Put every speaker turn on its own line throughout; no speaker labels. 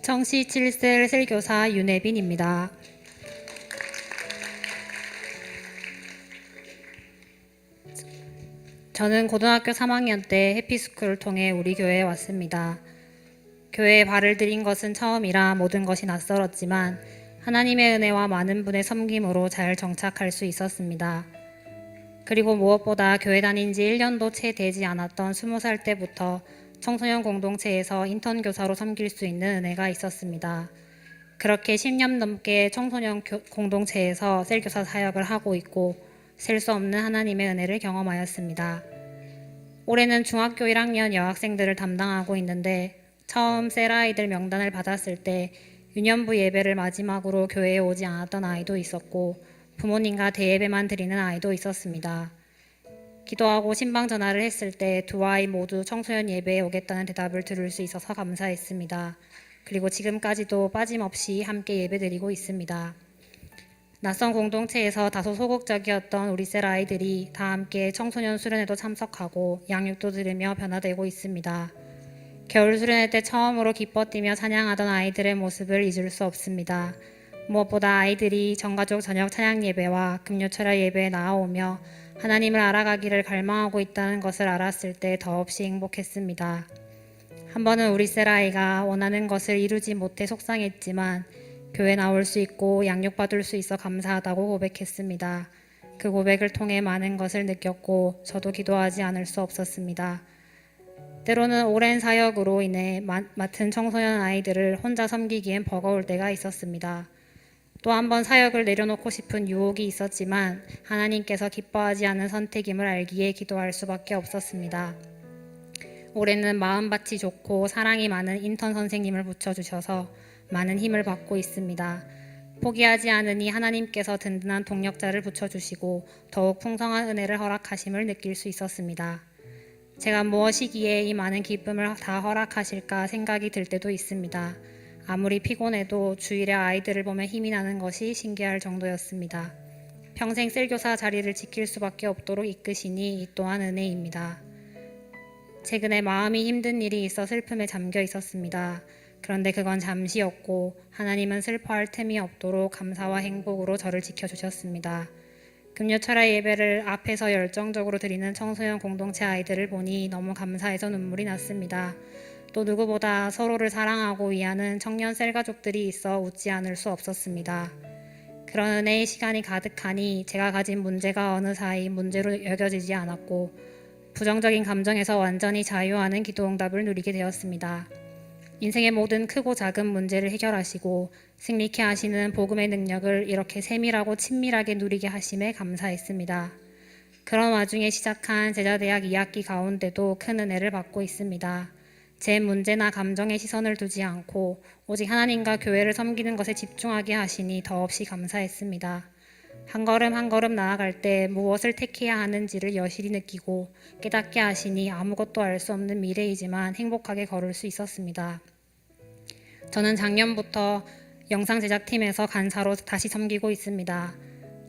청시 7셀 설교사 윤혜빈입니다. 저는 고등학교 3학년 때 해피스쿨을 통해 우리 교회에 왔습니다. 교회에 발을 들인 것은 처음이라 모든 것이 낯설었지만 하나님의 은혜와 많은 분의 섬김으로 잘 정착할 수 있었습니다. 그리고 무엇보다 교회 다닌 지 1년도 채 되지 않았던 20살 때부터 청소년 공동체에서 인턴 교사로 섬길 수 있는 은혜가 있었습니다. 그렇게 10년 넘게 청소년 공동체에서 셀교사 사역을 하고 있고 셀 수 없는 하나님의 은혜를 경험하였습니다. 올해는 중학교 1학년 여학생들을 담당하고 있는데 처음 셀 아이들 명단을 받았을 때 유년부 예배를 마지막으로 교회에 오지 않았던 아이도 있었고 부모님과 대예배만 드리는 아이도 있었습니다. 기도하고 신방 전화를 했을 때 두 아이 모두 청소년 예배에 오겠다는 대답을 들을 수 있어서 감사했습니다. 그리고 지금까지도 빠짐없이 함께 예배드리고 있습니다. 낯선 공동체에서 다소 소극적이었던 우리 셀 아이들이 다 함께 청소년 수련회도 참석하고 양육도 들으며 변화되고 있습니다. 겨울 수련회 때 처음으로 기뻐 뛰며 찬양하던 아이들의 모습을 잊을 수 없습니다. 무엇보다 아이들이 전가족 저녁 찬양 예배와 금요철야 예배에 나아오며 하나님을 알아가기를 갈망하고 있다는 것을 알았을 때 더없이 행복했습니다. 한 번은 우리 셀 아이가 원하는 것을 이루지 못해 속상했지만 교회 나올 수 있고 양육받을 수 있어 감사하다고 고백했습니다. 그 고백을 통해 많은 것을 느꼈고 저도 기도하지 않을 수 없었습니다. 때로는 오랜 사역으로 인해 맡은 청소년 아이들을 혼자 섬기기엔 버거울 때가 있었습니다. 또 한 번 사역을 내려놓고 싶은 유혹이 있었지만 하나님께서 기뻐하지 않은 선택임을 알기에 기도할 수밖에 없었습니다. 올해는 마음밭이 좋고 사랑이 많은 인턴 선생님을 붙여주셔서 많은 힘을 받고 있습니다. 포기하지 않으니 하나님께서 든든한 동력자를 붙여주시고 더욱 풍성한 은혜를 허락하심을 느낄 수 있었습니다. 제가 무엇이기에 이 많은 기쁨을 다 허락하실까 생각이 들 때도 있습니다. 아무리 피곤해도 주일에 아이들을 보며 힘이 나는 것이 신기할 정도였습니다. 평생 셀교사 자리를 지킬 수밖에 없도록 이끄시니 이 또한 은혜입니다. 최근에 마음이 힘든 일이 있어 슬픔에 잠겨 있었습니다. 그런데 그건 잠시였고 하나님은 슬퍼할 틈이 없도록 감사와 행복으로 저를 지켜주셨습니다. 금요철야 예배를 앞에서 열정적으로 드리는 청소년 공동체 아이들을 보니 너무 감사해서 눈물이 났습니다. 또 누구보다 서로를 사랑하고 위하는 청년 셀 가족들이 있어 웃지 않을 수 없었습니다. 그런 은혜의 시간이 가득하니 제가 가진 문제가 어느 사이 문제로 여겨지지 않았고 부정적인 감정에서 완전히 자유하는 기도응답을 누리게 되었습니다. 인생의 모든 크고 작은 문제를 해결하시고 승리케 하시는 복음의 능력을 이렇게 세밀하고 친밀하게 누리게 하심에 감사했습니다. 그런 와중에 시작한 제자대학 2학기 가운데도 큰 은혜를 받고 있습니다. 제 문제나 감정에 시선을 두지 않고 오직 하나님과 교회를 섬기는 것에 집중하게 하시니 더없이 감사했습니다. 한 걸음 한 걸음 나아갈 때 무엇을 택해야 하는지를 여실히 느끼고 깨닫게 하시니 아무것도 알 수 없는 미래이지만 행복하게 걸을 수 있었습니다. 저는 작년부터 영상 제작팀에서 간사로 다시 섬기고 있습니다.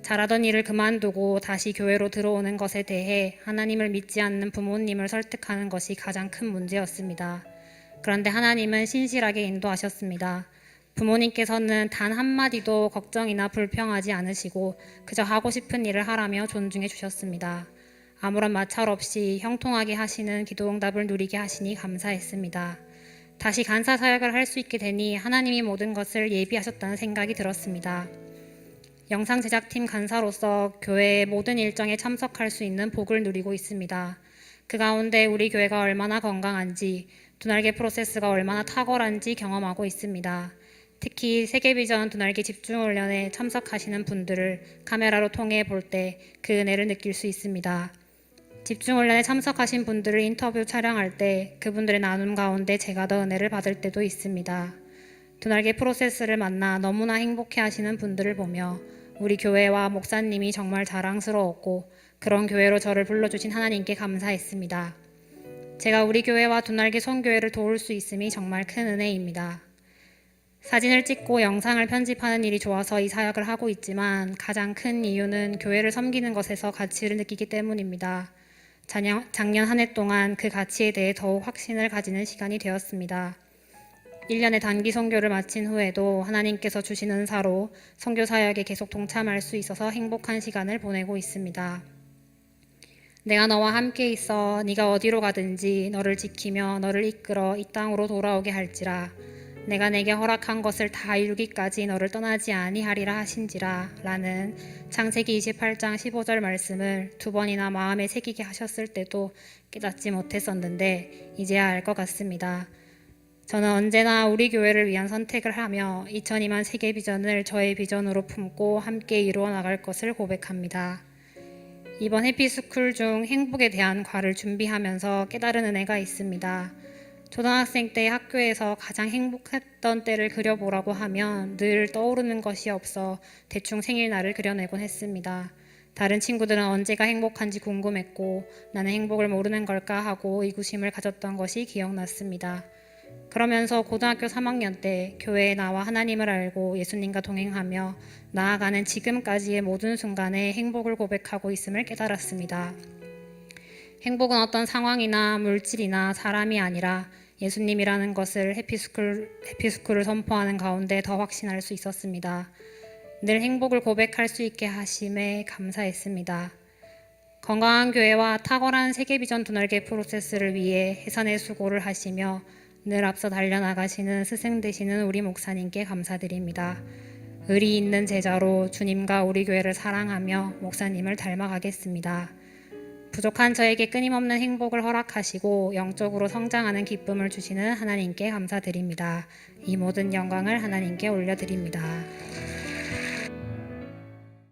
잘하던 일을 그만두고 다시 교회로 들어오는 것에 대해 하나님을 믿지 않는 부모님을 설득하는 것이 가장 큰 문제였습니다. 그런데 하나님은 신실하게 인도하셨습니다. 부모님께서는 단 한마디도 걱정이나 불평하지 않으시고 그저 하고 싶은 일을 하라며 존중해 주셨습니다. 아무런 마찰 없이 형통하게 하시는 기도응답을 누리게 하시니 감사했습니다. 다시 간사 사역을 할 수 있게 되니 하나님이 모든 것을 예비하셨다는 생각이 들었습니다. 영상 제작팀 간사로서 교회의 모든 일정에 참석할 수 있는 복을 누리고 있습니다. 그 가운데 우리 교회가 얼마나 건강한지, 두날개 프로세스가 얼마나 탁월한지 경험하고 있습니다. 특히 세계비전 두날개 집중훈련에 참석하시는 분들을 카메라로 통해 볼 때 그 은혜를 느낄 수 있습니다. 집중훈련에 참석하신 분들을 인터뷰 촬영할 때 그분들의 나눔 가운데 제가 더 은혜를 받을 때도 있습니다. 두날개 프로세스를 만나 너무나 행복해 하시는 분들을 보며 우리 교회와 목사님이 정말 자랑스러웠고 그런 교회로 저를 불러주신 하나님께 감사했습니다. 제가 우리 교회와 두날개 손교회를 도울 수 있음이 정말 큰 은혜입니다. 사진을 찍고 영상을 편집하는 일이 좋아서 이 사역을 하고 있지만 가장 큰 이유는 교회를 섬기는 것에서 가치를 느끼기 때문입니다. 작년 한 해 동안 그 가치에 대해 더욱 확신을 가지는 시간이 되었습니다. 1년의 단기 선교를 마친 후에도 하나님께서 주신 은사로 선교 사역에 계속 동참할 수 있어서 행복한 시간을 보내고 있습니다. 내가 너와 함께 있어 네가 어디로 가든지 너를 지키며 너를 이끌어 이 땅으로 돌아오게 할지라. 내가 내게 허락한 것을 다 이루기까지 너를 떠나지 아니하리라 하신지라 라는 창세기 28장 15절 말씀을 2번이나 마음에 새기게 하셨을 때도 깨닫지 못했었는데 이제야 알 것 같습니다. 저는 언제나 우리 교회를 위한 선택을 하며 2002만 세계 비전을 저의 비전으로 품고 함께 이루어 나갈 것을 고백합니다. 이번 해피스쿨 중 행복에 대한 과를 준비하면서 깨달은 은혜가 있습니다. 초등학생 때 학교에서 가장 행복했던 때를 그려보라고 하면 늘 떠오르는 것이 없어 대충 생일날을 그려내곤 했습니다. 다른 친구들은 언제가 행복한지 궁금했고 나는 행복을 모르는 걸까 하고 의구심을 가졌던 것이 기억났습니다. 그러면서 고등학교 3학년 때 교회에 나와 하나님을 알고 예수님과 동행하며 나아가는 지금까지의 모든 순간에 행복을 고백하고 있음을 깨달았습니다. 행복은 어떤 상황이나 물질이나 사람이 아니라 예수님이라는 것을 해피스쿨을 선포하는 가운데 더 확신할 수 있었습니다. 늘 행복을 고백할 수 있게 하심에 감사했습니다. 건강한 교회와 탁월한 세계비전 두날개 프로세스를 위해 해산의 수고를 하시며 늘 앞서 달려나가시는 스승 되시는 우리 목사님께 감사드립니다. 의리 있는 제자로 주님과 우리 교회를 사랑하며 목사님을 닮아가겠습니다. 부족한 저에게 끊임없는 행복을 허락하시고 영적으로 성장하는 기쁨을 주시는 하나님께 감사드립니다. 이 모든 영광을 하나님께 올려드립니다.